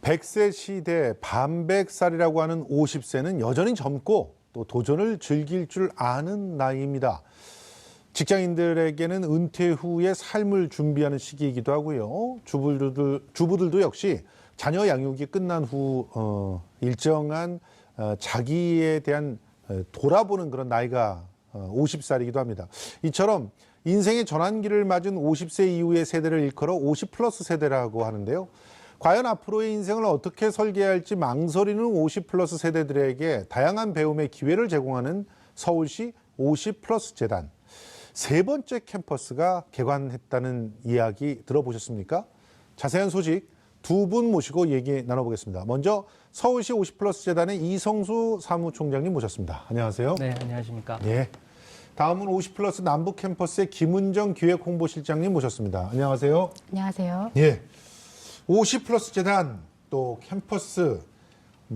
100세 시대 반백살이라고 하는 50세는 여전히 젊고 또 도전을 즐길 줄 아는 나이입니다. 직장인들에게는 은퇴 후의 삶을 준비하는 시기이기도 하고요. 주부들도 역시 자녀 양육이 끝난 후 일정한 자기에 대한 돌아보는 그런 나이가 50살이기도 합니다. 이처럼 인생의 전환기를 맞은 50세 이후의 세대를 일컬어 50 플러스 세대라고 하는데요. 과연 앞으로의 인생을 어떻게 설계할지 망설이는 50 플러스 세대들에게 다양한 배움의 기회를 제공하는 서울시 50 플러스 재단. 세 번째 캠퍼스가 개관했다는 이야기 들어보셨습니까? 자세한 소식 두 분 모시고 얘기 나눠보겠습니다. 먼저 서울시 50 플러스 재단의 이성수 사무총장님 모셨습니다. 안녕하세요. 네, 안녕하십니까. 예. 다음은 50 플러스 남북 캠퍼스의 김은정 기획홍보실장님 모셨습니다. 안녕하세요. 안녕하세요. 예. 50 플러스 재단 또 캠퍼스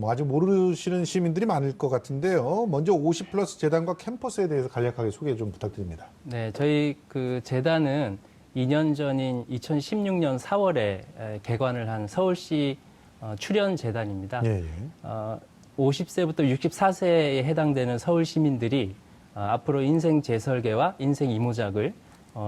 아직 모르시는 시민들이 많을 것 같은데요. 먼저 50 플러스 재단과 캠퍼스에 대해서 간략하게 소개 좀 부탁드립니다. 네, 저희 그 재단은 2년 전인 2016년 4월에 개관을 한 서울시 출연 재단입니다. 예, 예. 50세부터 64세에 해당되는 서울 시민들이 앞으로 인생 재설계와 인생 이모작을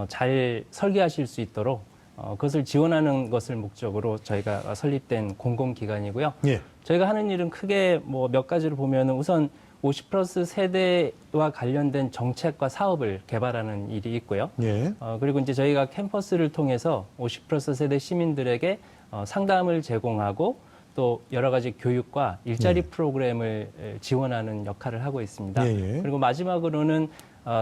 잘 설계하실 수 있도록 그것을 지원하는 것을 목적으로 저희가 설립된 공공기관이고요. 예. 저희가 하는 일은 크게 뭐 몇 가지를 보면 우선 50 플러스 세대와 관련된 정책과 사업을 개발하는 일이 있고요. 예. 그리고 이제 저희가 캠퍼스를 통해서 50 플러스 세대 시민들에게 상담을 제공하고 또 여러 가지 교육과 일자리 프로그램을 지원하는 역할을 하고 있습니다. 예, 예. 그리고 마지막으로는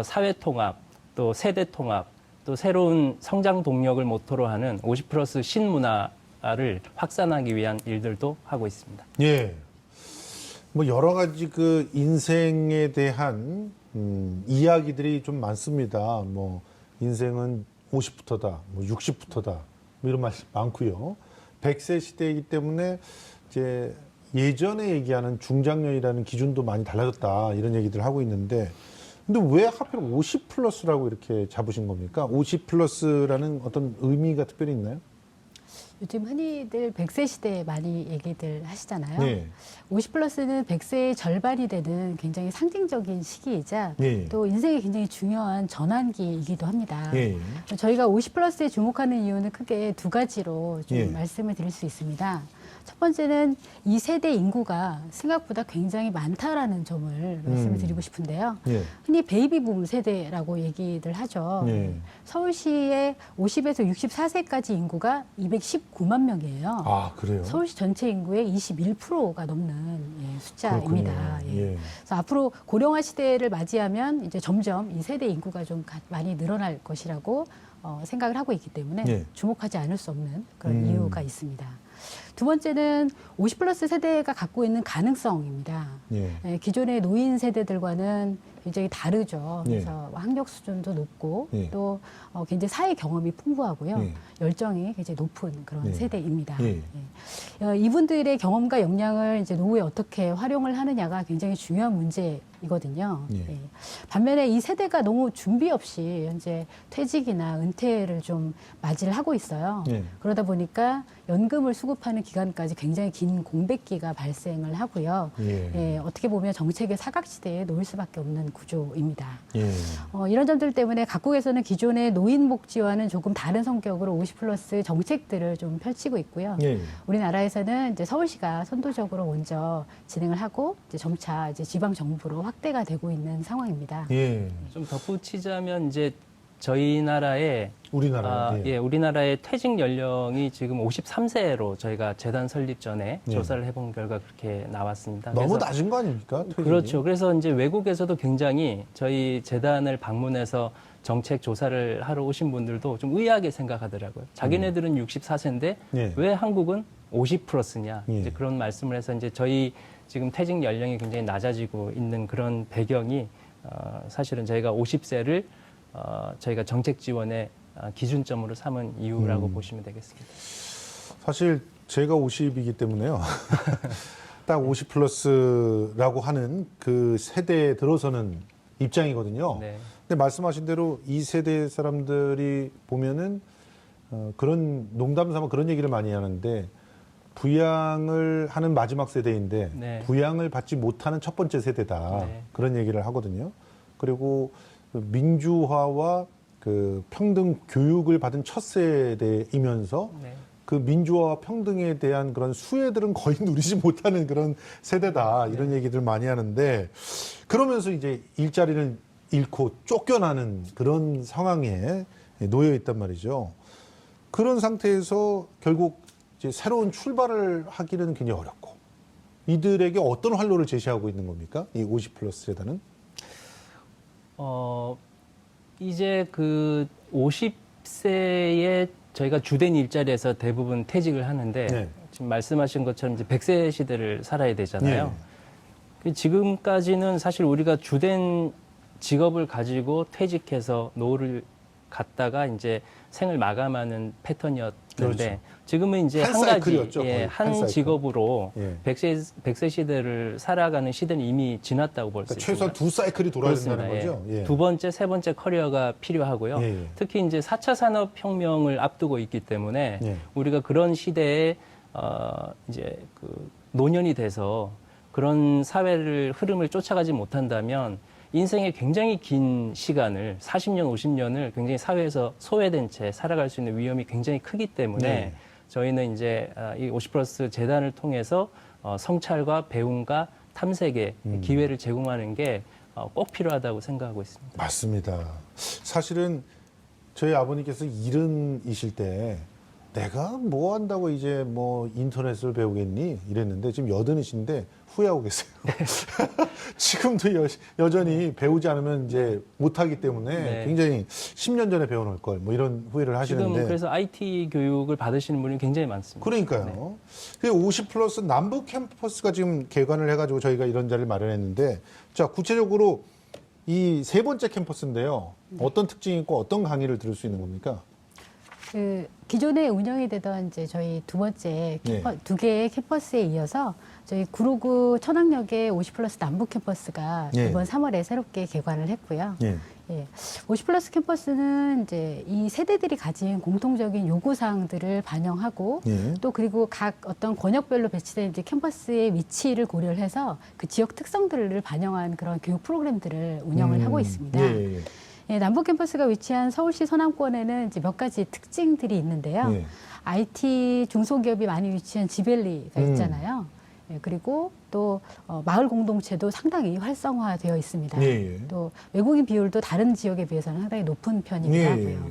사회 통합, 또 세대 통합, 또 새로운 성장 동력을 모토로 하는 50 플러스 신문화를 확산하기 위한 일들도 하고 있습니다. 예. 뭐 여러 가지 그 인생에 대한 이야기들이 좀 많습니다. 뭐 인생은 50부터다, 뭐 60부터다, 뭐 이런 말씀 많고요. 100세 시대이기 때문에 이제 예전에 얘기하는 중장년이라는 기준도 많이 달라졌다 이런 얘기들을 하고 있는데 근데 왜 하필 50 플러스라고 이렇게 잡으신 겁니까? 50 플러스라는 어떤 의미가 특별히 있나요? 요즘 흔히들 100세 시대 많이 얘기들 하시잖아요. 네. 50 플러스는 100세의 절반이 되는 굉장히 상징적인 시기이자 네. 또 인생의 굉장히 중요한 전환기이기도 합니다. 예. 저희가 50 플러스에 주목하는 이유는 크게 두 가지로 좀 예. 말씀을 드릴 수 있습니다. 첫 번째는 이 세대 인구가 생각보다 굉장히 많다라는 점을 말씀을 드리고 싶은데요. 예. 흔히 베이비붐 세대라고 얘기들 하죠. 예. 서울시의 50에서 64세까지 인구가 219만 명이에요. 아, 그래요? 서울시 전체 인구의 21%가 넘는 숫자입니다. 그렇군요. 예. 그래서 앞으로 고령화 시대를 맞이하면 이제 점점 이 세대 인구가 좀 많이 늘어날 것이라고 생각을 하고 있기 때문에 예. 주목하지 않을 수 없는 그런 이유가 있습니다. 두 번째는 50 플러스 세대가 갖고 있는 가능성입니다. 예. 기존의 노인 세대들과는 굉장히 다르죠. 예. 그래서 학력 수준도 높고 예. 또 굉장히 사회 경험이 풍부하고요. 예. 열정이 굉장히 높은 그런 예. 세대입니다. 예. 이분들의 경험과 역량을 이제 노후에 어떻게 활용을 하느냐가 굉장히 중요한 문제이거든요. 예. 예. 반면에 이 세대가 너무 준비 없이 현재 퇴직이나 은퇴를 좀 맞이를 하고 있어요. 예. 그러다 보니까 연금을 수급하는 기간까지 굉장히 긴 공백기가 발생을 하고요. 예. 어떻게 보면 정책의 사각지대에 놓일 수밖에 없는 구조입니다. 예. 이런 점들 때문에 각국에서는 기존의 노인복지와는 조금 다른 성격으로 50 플러스 정책들을 좀 펼치고 있고요. 예. 우리나라에서는 이제 서울시가 선도적으로 먼저 진행을 하고 이제 점차 이제 지방 정부로 확대가 되고 있는 상황입니다. 예. 좀 덧붙이자면 이제 저희 나라의 우리나라. 우리나라의 퇴직 연령이 지금 53세로 저희가 재단 설립 전에 예. 조사를 해본 결과 그렇게 나왔습니다. 너무 그래서 낮은 거 아닙니까? 퇴직이? 그렇죠. 그래서 이제 외국에서도 굉장히 저희 재단을 방문해서 정책 조사를 하러 오신 분들도 좀 의아하게 생각하더라고요. 자기네들은 64세인데 예. 왜 한국은 50 플러스냐. 예. 이제 그런 말씀을 해서 이제 저희 지금 퇴직 연령이 굉장히 낮아지고 있는 그런 배경이 사실은 저희가 50세를 저희가 정책 지원의 기준점으로 삼은 이유라고 보시면 되겠습니다. 사실 제가 50이기 때문에요. 딱 50 플러스라고 하는 그 세대에 들어서는 입장이거든요. 네. 근데 말씀하신 대로 이 세대 사람들이 보면은 그런 농담 삼아 그런 얘기를 많이 하는데 부양을 하는 마지막 세대인데 네. 부양을 받지 못하는 첫 번째 세대다. 네. 그런 얘기를 하거든요. 그리고 그 민주화와 그 평등 교육을 받은 첫 세대이면서 네. 그 민주화와 평등에 대한 그런 수혜들은 거의 누리지 못하는 그런 세대다. 이런 얘기들 많이 하는데 그러면서 이제 일자리를 잃고 쫓겨나는 그런 상황에 놓여 있단 말이죠. 그런 상태에서 결국 이제 새로운 출발을 하기는 굉장히 어렵고 이들에게 어떤 활로를 제시하고 있는 겁니까? 이 50 플러스 세대는? 이제 그 50세에 저희가 주된 일자리에서 대부분 퇴직을 하는데 네. 지금 말씀하신 것처럼 이제 100세 시대를 살아야 되잖아요. 네. 그 지금까지는 사실 우리가 주된 직업을 가지고 퇴직해서 노후를 갔다가 이제 생을 마감하는 패턴이었는데 그렇죠. 지금은 이제 한 한 가지 사이클이었죠, 거의. 한 한 사이클. 직업으로 예. 100세 시대를 살아가는 시대는 이미 지났다고 볼 수 그러니까 있습니다. 최소한 두 사이클이 돌아야 된다는 그렇습니다. 거죠. 예. 예. 두 번째, 세 번째 커리어가 필요하고요. 예, 예. 특히 이제 4차 산업혁명을 앞두고 있기 때문에 예. 우리가 그런 시대에 이제 그 노년이 돼서 그런 사회를 흐름을 쫓아가지 못한다면 인생의 굉장히 긴 시간을 40년, 50년을 굉장히 사회에서 소외된 채 살아갈 수 있는 위험이 굉장히 크기 때문에 네. 저희는 이제 이 50 플러스 재단을 통해서 성찰과 배움과 탐색의 기회를 제공하는 게 꼭 필요하다고 생각하고 있습니다. 맞습니다. 사실은 저희 아버님께서 70이실 때 내가 뭐 한다고 이제 뭐 인터넷을 배우겠니? 이랬는데 지금 80이신데 후회하고 계세요. 지금도 여전히 배우지 않으면 이제 못하기 때문에 네. 굉장히 10년 전에 배워놓을 걸 뭐 이런 후회를 하시는데. 지금 그래서 IT 교육을 받으시는 분이 굉장히 많습니다. 그러니까요. 50 플러스 남부 캠퍼스가 지금 개관을 해가지고 저희가 이런 자리를 마련했는데 자 구체적으로 이 세 번째 캠퍼스인데요. 어떤 특징이 있고 어떤 강의를 들을 수 있는 겁니까? 그 기존에 운영이 되던 이제 저희 두 번째 두 개의 캠퍼스에 이어서 저희 구로구 천왕역의 50 플러스 남부 캠퍼스가 예. 이번 3월에 새롭게 개관을 했고요. 예. 예. 50 플러스 캠퍼스는 이제 이 세대들이 가진 공통적인 요구사항들을 반영하고 예. 또 그리고 각 어떤 권역별로 배치된 이제 캠퍼스의 위치를 고려를 해서 그 지역 특성들을 반영한 그런 교육 프로그램들을 운영을 하고 있습니다. 예. 예, 남부 캠퍼스가 위치한 서울시 서남권에는 이제 몇 가지 특징들이 있는데요. 예. IT 중소기업이 많이 위치한 지벨리가 있잖아요. 예, 그리고 또 마을 공동체도 상당히 활성화되어 있습니다. 예. 또 외국인 비율도 다른 지역에 비해서는 상당히 높은 편이기도 예. 하고요.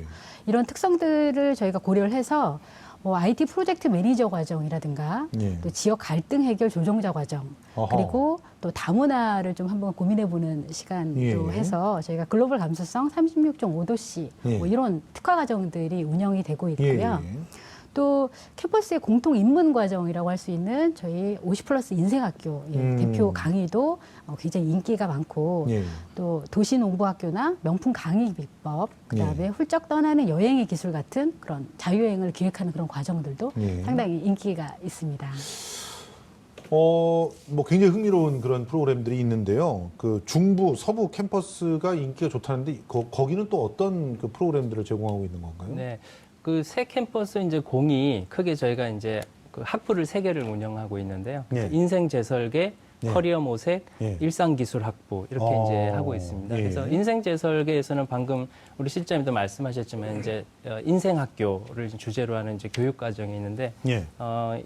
이런 특성들을 저희가 고려를 해서 뭐 IT 프로젝트 매니저 과정이라든가 예. 또 지역 갈등 해결 조정자 과정 어허. 그리고 또 다문화를 좀 한번 고민해보는 시간도 예. 해서 저희가 글로벌 감수성 36.5도씨 예. 뭐 이런 특화 과정들이 운영이 되고 있고요. 예. 또 캠퍼스의 공통 입문 과정이라고 할 수 있는 저희 50 플러스 인생학교 대표 강의도 굉장히 인기가 많고 예. 또 도시농부학교나 명품 강의 비법 그다음에 예. 훌쩍 떠나는 여행의 기술 같은 그런 자유여행을 기획하는 그런 과정들도 예. 상당히 인기가 있습니다. 뭐 굉장히 흥미로운 그런 프로그램들이 있는데요. 그 중부, 서부 캠퍼스가 인기가 좋다는데 거기는 또 어떤 그 프로그램들을 제공하고 있는 건가요? 네. 그 새 캠퍼스 이제 공이 크게 저희가 이제 그 학부를 3개를 운영하고 있는데요. 네. 인생 재설계, 네. 커리어 모색, 네. 일상 기술 학부 이렇게 이제 하고 있습니다. 예. 그래서 인생 재설계에서는 방금 우리 실장님도 말씀하셨지만 이제 인생 학교를 주제로 하는 이제 교육 과정이 있는데 예.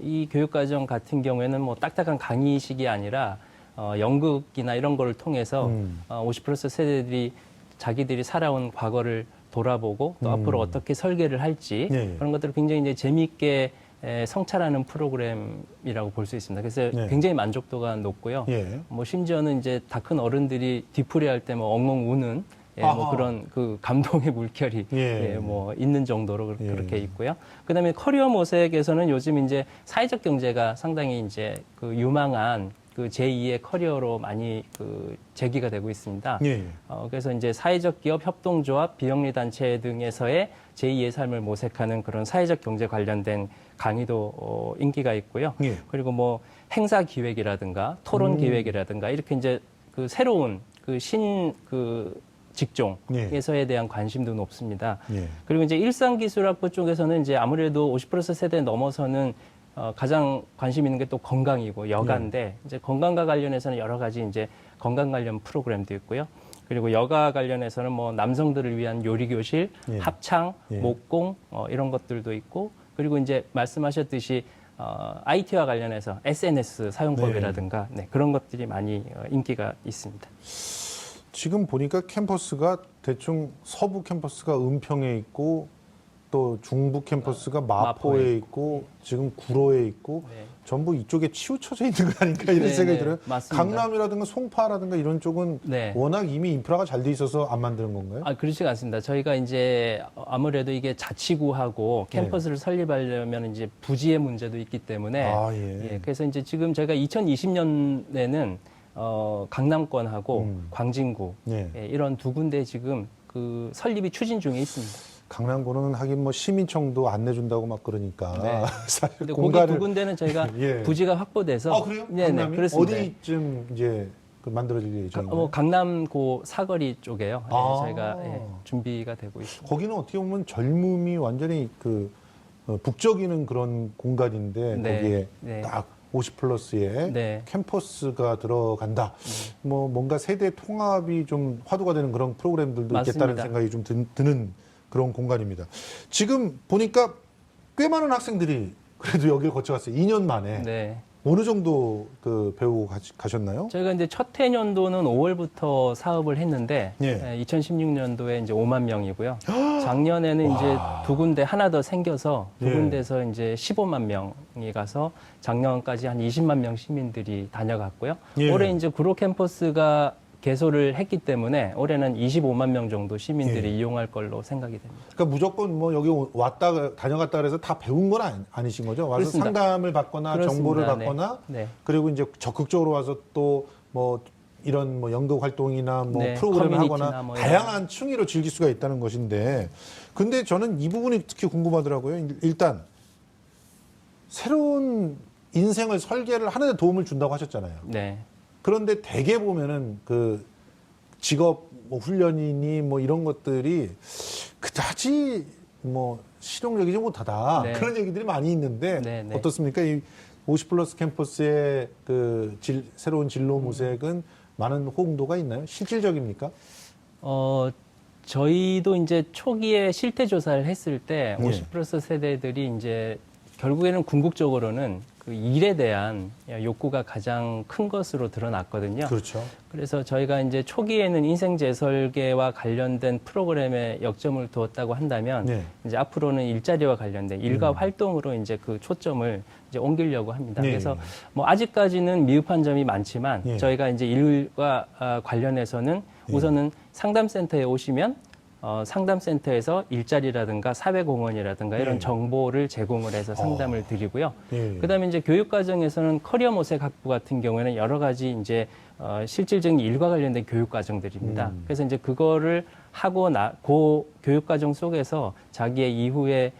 이 교육 과정 같은 경우에는 뭐 딱딱한 강의식이 아니라 연극이나 이런 거를 통해서 50 플러스 세대들이 자기들이 살아온 과거를 돌아보고 또 앞으로 어떻게 설계를 할지 예. 그런 것들을 굉장히 이제 재미있게 성찰하는 프로그램이라고 볼 수 있습니다. 그래서 네. 굉장히 만족도가 높고요. 예. 뭐 심지어는 이제 다 큰 어른들이 뒤풀이할 때 뭐 엉엉 우는 뭐 아하. 그런 그 감동의 물결이 예. 뭐 있는 정도로 예. 그렇게 있고요. 그다음에 커리어 모색에서는 요즘 이제 사회적 경제가 상당히 이제 그 유망한 그 제2의 커리어로 많이 그 제기가 되고 있습니다. 예. 그래서 이제 사회적 기업, 협동조합, 비영리 단체 등에서의 제2의 삶을 모색하는 그런 사회적 경제 관련된 강의도 인기가 있고요. 예. 그리고 뭐 행사 기획이라든가 토론 기획이라든가 이렇게 이제 그 새로운 그 직종에서에 대한 관심도 높습니다. 예. 그리고 이제 일상기술학부 쪽에서는 이제 아무래도 50 플러스 세대 넘어서는 가장 관심 있는 게 또 건강이고 여가인데 이제 건강과 관련해서는 여러 가지 이제 건강 관련 프로그램도 있고요. 그리고 여가 관련해서는 뭐 남성들을 위한 요리 교실, 예. 합창, 예. 목공 이런 것들도 있고 그리고 이제 말씀하셨듯이 IT와 관련해서 SNS 사용법이라든가 네, 그런 것들이 많이 인기가 있습니다. 지금 보니까 캠퍼스가 대충 서부 캠퍼스가 은평에 있고 또 중부 캠퍼스가 마포에 마포에 있고 지금 구로에 있고 네. 전부 이쪽에 치우쳐져 있는 거 아닌가 이런 네, 생각이 네, 들어요. 맞습니다. 강남이라든가 송파라든가 이런 쪽은 네. 워낙 이미 인프라가 잘 돼 있어서 안 만드는 건가요? 그렇지가 않습니다. 저희가 이제 아무래도 이게 자치구하고 네. 캠퍼스를 설립하려면 이제 부지의 문제도 있기 때문에 예. 그래서 이제 지금 저희가 2020년에는 강남권하고 광진구 예. 이런 두 군데 지금 그 설립이 추진 중에 있습니다. 강남구는 하긴 뭐 시민청도 안 내준다고 막 그러니까 네. 사실 근데 거기 두 군데는 저희가 예. 부지가 확보돼서 그래요? 네, 강남이 그렇습니다. 어디쯤 이제 그 만들어질 예정인가요? 강남고 사거리 쪽에요. 저희가 준비가 되고 있습니다. 거기는 어떻게 보면 젊음이 완전히 그 북적이는 그런 공간인데 네. 거기에 네. 딱 50 플러스에 네. 캠퍼스가 들어간다. 뭐 뭔가 세대 통합이 좀 화두가 되는 그런 프로그램들도 맞습니다. 있겠다는 생각이 좀 드는 그런 공간입니다. 지금 보니까 꽤 많은 학생들이 그래도 여기를 거쳐갔어요. 2년 만에. 네. 어느 정도 그 배우고 가셨나요? 저희가 이제 첫 해년도는 5월부터 사업을 했는데 예. 2016년도에 이제 5만 명이고요. 작년에는 이제 두 군데 하나 더 생겨서 두 예. 군데서 이제 15만 명이 가서 작년까지 한 20만 명 시민들이 다녀갔고요. 예. 올해 이제 구로 캠퍼스가 개소를 했기 때문에 올해는 25만 명 정도 시민들이 예. 이용할 걸로 생각이 됩니다. 그러니까 무조건 뭐 여기 왔다 다녀갔다 그래서 다 배운 건 아니신 거죠? 와서 그렇습니다. 상담을 받거나 그렇습니다. 정보를 네. 받거나 네. 그리고 이제 적극적으로 와서 또 뭐 이런 뭐 연극 활동이나 뭐 네, 프로그램을 커뮤니티나 하거나 뭐 다양한 층위로 즐길 수가 있다는 것인데 근데 저는 이 부분이 특히 궁금하더라고요. 일단 새로운 인생을 설계를 하는 데 도움을 준다고 하셨잖아요. 네. 그런데 대개 보면은 그 직업 뭐 훈련이니 뭐 이런 것들이 그다지 뭐 실용적이지 못하다 네. 그런 얘기들이 많이 있는데 네, 네. 어떻습니까? 이 50 플러스 캠퍼스의 그 새로운 진로 모색은 많은 호응도가 있나요? 실질적입니까? 저희도 이제 초기에 실태 조사를 했을 때 예. 50 플러스 세대들이 이제 결국에는 궁극적으로는 그 일에 대한 욕구가 가장 큰 것으로 드러났거든요. 그렇죠. 그래서 저희가 이제 초기에는 인생 재설계와 관련된 프로그램에 역점을 두었다고 한다면 네. 이제 앞으로는 일자리와 관련된 일과 활동으로 이제 그 초점을 이제 옮기려고 합니다. 네. 그래서 뭐 아직까지는 미흡한 점이 많지만 네. 저희가 이제 일과 관련해서는 우선은 상담센터에 오시면 상담센터에서 일자리라든가 사회공헌이라든가 이런 네. 정보를 제공을 해서 상담을 드리고요. 예. 그다음에 이제 교육과정에서는 커리어 모색 학부 같은 경우에는 여러 가지 이제 실질적인 일과 관련된 교육 과정들입니다. 그래서 이제 그거를 하고 그 교육 과정 속에서 자기의 이후에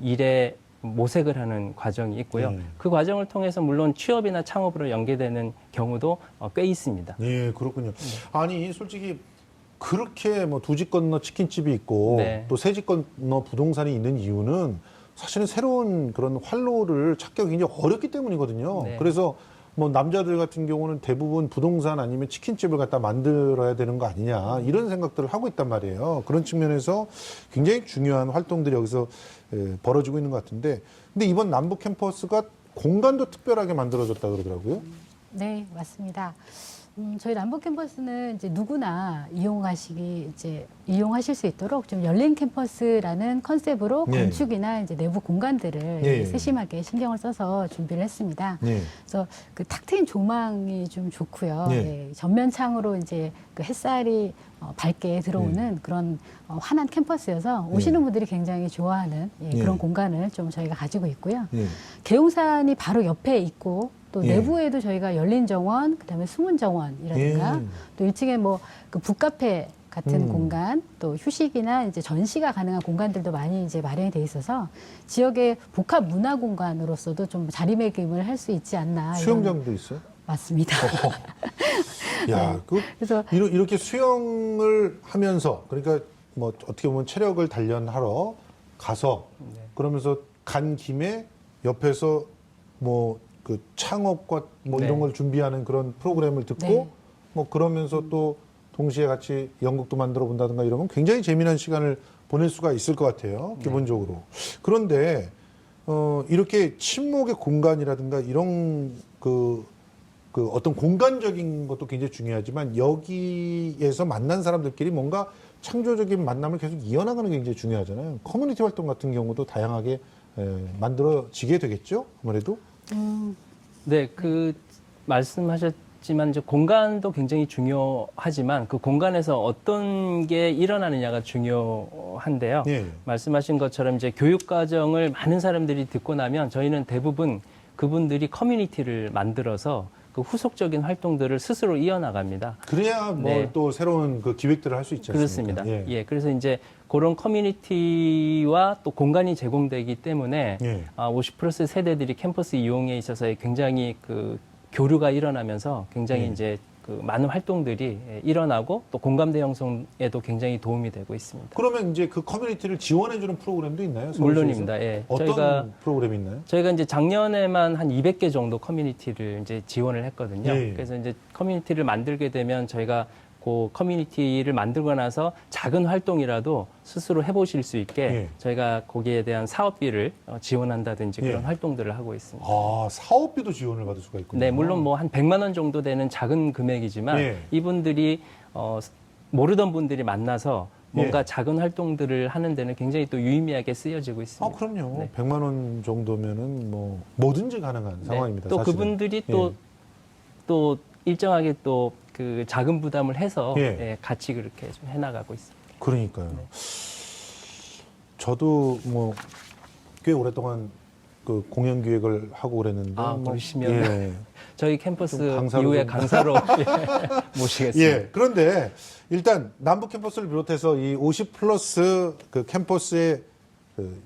일에 모색을 하는 과정이 있고요. 그 과정을 통해서 물론 취업이나 창업으로 연계되는 경우도 꽤 있습니다. 예, 그렇군요. 아니, 솔직히 그렇게 뭐 두 집 건너 치킨집이 있고 네. 또 세 집 건너 부동산이 있는 이유는 사실은 새로운 그런 활로를 찾기가 굉장히 어렵기 때문이거든요. 네. 그래서 뭐 남자들 같은 경우는 대부분 부동산 아니면 치킨집을 갖다 만들어야 되는 거 아니냐 이런 생각들을 하고 있단 말이에요. 그런 측면에서 굉장히 중요한 활동들이 여기서 벌어지고 있는 것 같은데 근데 이번 남부 캠퍼스가 공간도 특별하게 만들어졌다 그러더라고요. 네, 맞습니다. 저희 남북 캠퍼스는 이제 누구나 이용하실 수 있도록 좀 열린 캠퍼스라는 컨셉으로 네. 건축이나 이제 내부 공간들을 네. 세심하게 신경을 써서 준비를 했습니다. 네. 그래서 그 탁 트인 조망이 좀 좋고요. 네. 네, 전면 창으로 이제 그 햇살이 밝게 들어오는 그런 환한 캠퍼스여서 오시는 분들이 굉장히 좋아하는 네. 그런 공간을 좀 저희가 가지고 있고요. 네. 계룡산이 바로 옆에 있고 또 예. 내부에도 저희가 열린 정원, 그다음에 숨은 정원이라든가 예. 또 1층에 뭐 그 북카페 같은 공간, 또 휴식이나 이제 전시가 가능한 공간들도 많이 이제 마련이 돼 있어서 지역의 복합 문화 공간으로서도 좀 자리매김을 할 수 있지 않나. 수영장도 있어요? 맞습니다. 야, 그래서 이렇게 수영을 하면서 그러니까 뭐 어떻게 보면 체력을 단련하러 가서 그러면서 간 김에 옆에서 뭐 그 창업과 뭐 네. 이런 걸 준비하는 그런 프로그램을 듣고 네. 뭐 그러면서 또 동시에 같이 연극도 만들어 본다든가 이러면 굉장히 재미난 시간을 보낼 수가 있을 것 같아요. 기본적으로. 그런데 이렇게 친목의 공간이라든가 이런 그 어떤 공간적인 것도 굉장히 중요하지만 여기에서 만난 사람들끼리 뭔가 창조적인 만남을 계속 이어나가는 게 굉장히 중요하잖아요. 커뮤니티 활동 같은 경우도 다양하게 만들어지게 되겠죠? 아무래도. 네, 그 말씀하셨지만 이제 공간도 굉장히 중요하지만 그 공간에서 어떤 게 일어나느냐가 중요한데요. 예. 말씀하신 것처럼 이제 교육 과정을 많은 사람들이 듣고 나면 저희는 대부분 그분들이 커뮤니티를 만들어서 그 후속적인 활동들을 스스로 이어나갑니다. 그래야 뭐 네. 또 새로운 그 기획들을 할 수 있지 않습니까? 그렇습니다. 예, 그래서 이제 그런 커뮤니티와 또 공간이 제공되기 때문에 예. 50+ 세대들이 캠퍼스 이용에 있어서 굉장히 그 교류가 일어나면서 굉장히 예. 이제 그 많은 활동들이 일어나고 또 공감대 형성에도 굉장히 도움이 되고 있습니다. 그러면 이제 그 커뮤니티를 지원해주는 프로그램도 있나요? 서울시에서? 물론입니다. 예. 어떤 프로그램이 있나요? 저희가 이제 작년에만 한 200개 정도 커뮤니티를 이제 지원을 했거든요. 예. 그래서 이제 커뮤니티를 만들게 되면 저희가 그 커뮤니티를 만들고 나서 작은 활동이라도 스스로 해보실 수 있게 예. 저희가 거기에 대한 사업비를 지원한다든지 그런 예. 활동들을 하고 있습니다. 아, 사업비도 지원을 받을 수가 있군요. 네, 물론 뭐 한 100만 원 정도 되는 작은 금액이지만 예. 이분들이 모르던 분들이 만나서 뭔가 예. 작은 활동들을 하는 데는 굉장히 또 유의미하게 쓰여지고 아, 있습니다. 그럼요. 네. 100만 원 정도면은 뭐 뭐든지 가능한 네. 상황입니다. 또 사실은. 그분들이 예. 또 일정하게 또 그 작은 부담을 해서 예. 예, 같이 그렇게 좀 해나가고 있습니다. 그러니까요. 네. 저도 뭐 꽤 오랫동안 그 공연 기획을 하고 그랬는데 그러시면 예. 저희 캠퍼스 좀 강사로 이후에 좀. 강사로 예, 모시겠습니다. 예. 그런데 일단 남부 캠퍼스를 비롯해서 이 50+ 그 캠퍼스의 그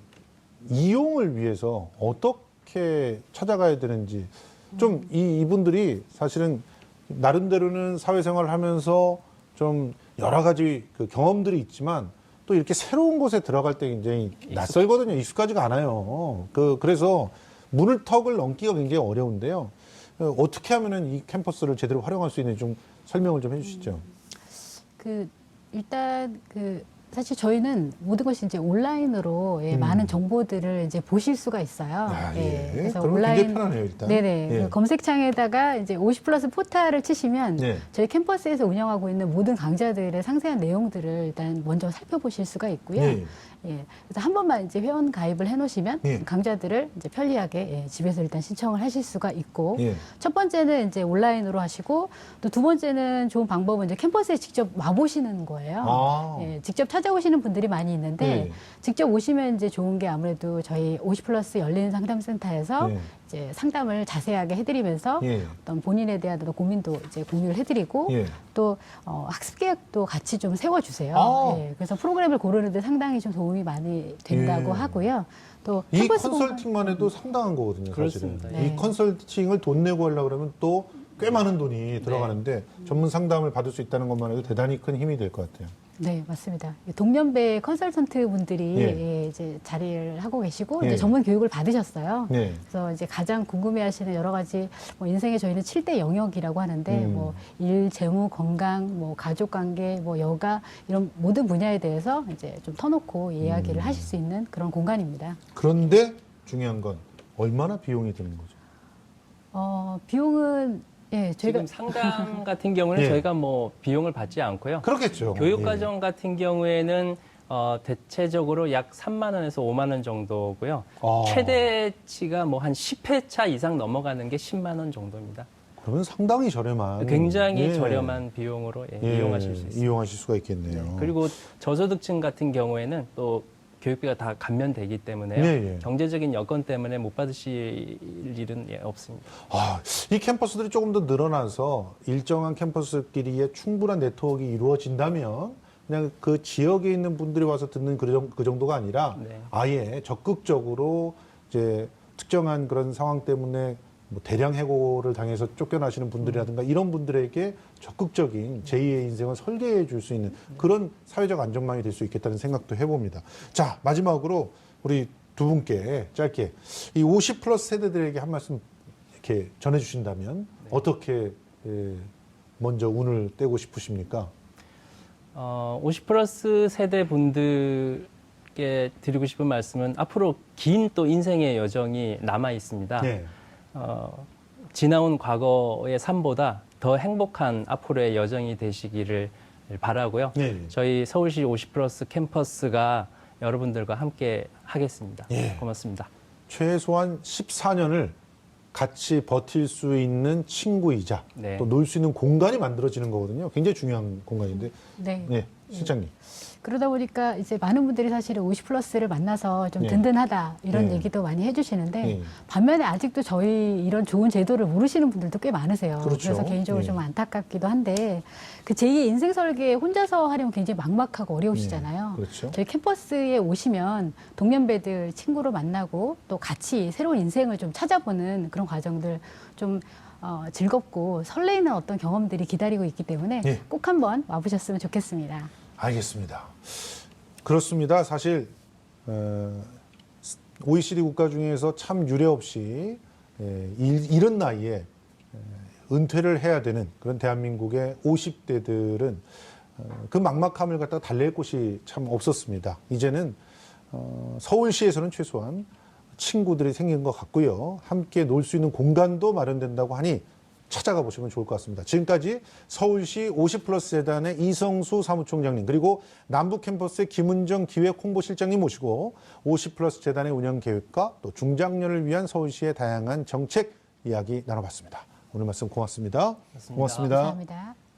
이용을 위해서 어떻게 찾아가야 되는지 좀 이분들이 사실은 나름대로는 사회생활을 하면서 좀 여러 가지 그 경험들이 있지만 또 이렇게 새로운 곳에 들어갈 때 굉장히 낯설거든요. 익숙하지가 않아요. 그래서 문을 턱을 넘기가 굉장히 어려운데요. 어떻게 하면은 이 캠퍼스를 제대로 활용할 수 있는지 좀 설명을 좀 해주시죠. 일단 사실 저희는 모든 것이 이제 온라인으로 많은 정보들을 이제 보실 수가 있어요. 아, 예. 그래서 그러면 굉장히 편하네요, 일단. 네네. 예. 그 검색창에다가 이제 50+ 포탈을 치시면 예. 저희 캠퍼스에서 운영하고 있는 모든 강좌들의 상세한 내용들을 일단 먼저 살펴보실 수가 있고요. 예. 예. 그래서 한 번만 이제 회원 가입을 해놓으시면 예. 강좌들을 이제 편리하게 집에서 일단 신청을 하실 수가 있고 예. 첫 번째는 이제 온라인으로 하시고 또 두 번째는 좋은 방법은 이제 캠퍼스에 직접 와보시는 거예요. 아. 예, 직접 찾아오시는 분들이 많이 있는데 예. 직접 오시면 이제 좋은 게 아무래도 저희 50+ 열린 상담센터에서 예. 이제 상담을 자세하게 해드리면서 예. 어떤 본인에 대한 어떤 고민도 이제 공유를 해드리고 예. 또 학습 계획도 같이 좀 세워주세요. 아. 예, 그래서 프로그램을 고르는데 상당히 좀 도움이 많이 된다고 예. 하고요. 또 이 캠퍼스 컨설팅만 해도 상당한 거거든요, 그렇습니다. 사실은. 네. 이 컨설팅을 돈 내고 하려고 그러면 또 꽤 많은 돈이 들어가는데 전문 상담을 받을 수 있다는 것만 해도 대단히 큰 힘이 될 것 같아요. 네, 맞습니다. 동년배 컨설턴트 분들이 예. 이제 자리를 하고 계시고 예. 이제 전문 교육을 받으셨어요. 네. 그래서 이제 가장 궁금해하시는 여러 가지 뭐 인생의 저희는 7대 영역이라고 하는데 뭐 일, 재무, 건강, 뭐 가족 관계, 뭐 여가 이런 모든 분야에 대해서 이제 좀 터놓고 이야기를 하실 수 있는 그런 공간입니다. 그런데 중요한 건 얼마나 비용이 드는 거죠? 비용은 예, 저희가 지금 상담 같은 경우는 예. 저희가 뭐 비용을 받지 않고요. 그렇겠죠. 교육과정 예. 같은 경우에는 대체적으로 약 3만 원에서 5만 원 정도고요. 아. 최대치가 뭐 한 10회차 이상 넘어가는 게 10만 원 정도입니다. 그러면 상당히 저렴한. 굉장히 예. 저렴한 비용으로 예. 이용하실 수 있습니다. 이용하실 수가 있겠네요. 네. 그리고 저소득층 같은 경우에는 또 교육비가 다 감면되기 때문에 예, 예. 경제적인 여건 때문에 못 받으실 일은 없습니다. 아, 이 캠퍼스들이 조금 더 늘어나서 일정한 캠퍼스끼리의 충분한 네트워크가 이루어진다면 그냥 그 지역에 있는 분들이 와서 듣는 그 정도가 아니라 네. 아예 적극적으로 이제 특정한 그런 상황 때문에 뭐 대량 해고를 당해서 쫓겨나시는 분들이라든가 이런 분들에게 적극적인 제2의 인생을 설계해 줄 수 있는 그런 사회적 안전망이 될 수 있겠다는 생각도 해봅니다. 자, 마지막으로 우리 두 분께 짧게 이 50 플러스 세대들에게 한 말씀 이렇게 전해주신다면 어떻게 먼저 운을 떼고 싶으십니까? 50 플러스 세대 분들께 드리고 싶은 말씀은 앞으로 긴 또 인생의 여정이 남아 있습니다. 네. 지나온 과거의 삶보다 더 행복한 앞으로의 여정이 되시기를 바라고요. 네. 저희 서울시 50 플러스 캠퍼스가 여러분들과 함께 하겠습니다. 예. 고맙습니다. 최소한 14년을 같이 버틸 수 있는 친구이자 네. 또 놀 수 있는 공간이 만들어지는 거거든요. 굉장히 중요한 공간인데. 네. 네, 실장님. 그러다 보니까 이제 많은 분들이 사실은 50 플러스를 만나서 좀 네. 든든하다 이런 네. 얘기도 많이 해주시는데 네. 반면에 아직도 저희 이런 좋은 제도를 모르시는 분들도 꽤 많으세요. 그렇죠. 래서 개인적으로 네. 좀 안타깝기도 한데 그 제2의 인생 설계 혼자서 하려면 굉장히 막막하고 어려우시잖아요. 네. 그렇죠. 저희 캠퍼스에 오시면 동년배들 친구로 만나고 또 같이 새로운 인생을 좀 찾아보는 그런 과정들 좀 즐겁고 설레이는 어떤 경험들이 기다리고 있기 때문에 네. 꼭 한번 와보셨으면 좋겠습니다. 알겠습니다. 그렇습니다. 사실 OECD 국가 중에서 참 유례 없이 이런 나이에 은퇴를 해야 되는 그런 대한민국의 50대들은 그 막막함을 갖다가 달랠 곳이 참 없었습니다. 이제는 서울시에서는 최소한 친구들이 생긴 것 같고요. 함께 놀 수 있는 공간도 마련된다고 하니 찾아가 보시면 좋을 것 같습니다. 지금까지 서울시 50 플러스 재단의 이성수 사무총장님 그리고 남부 캠퍼스의 김은정 기획 홍보실장님 모시고 50 플러스 재단의 운영 계획과 또 중장년을 위한 서울시의 다양한 정책 이야기 나눠봤습니다. 오늘 말씀 고맙습니다. 고맙습니다. 고맙습니다. 감사합니다.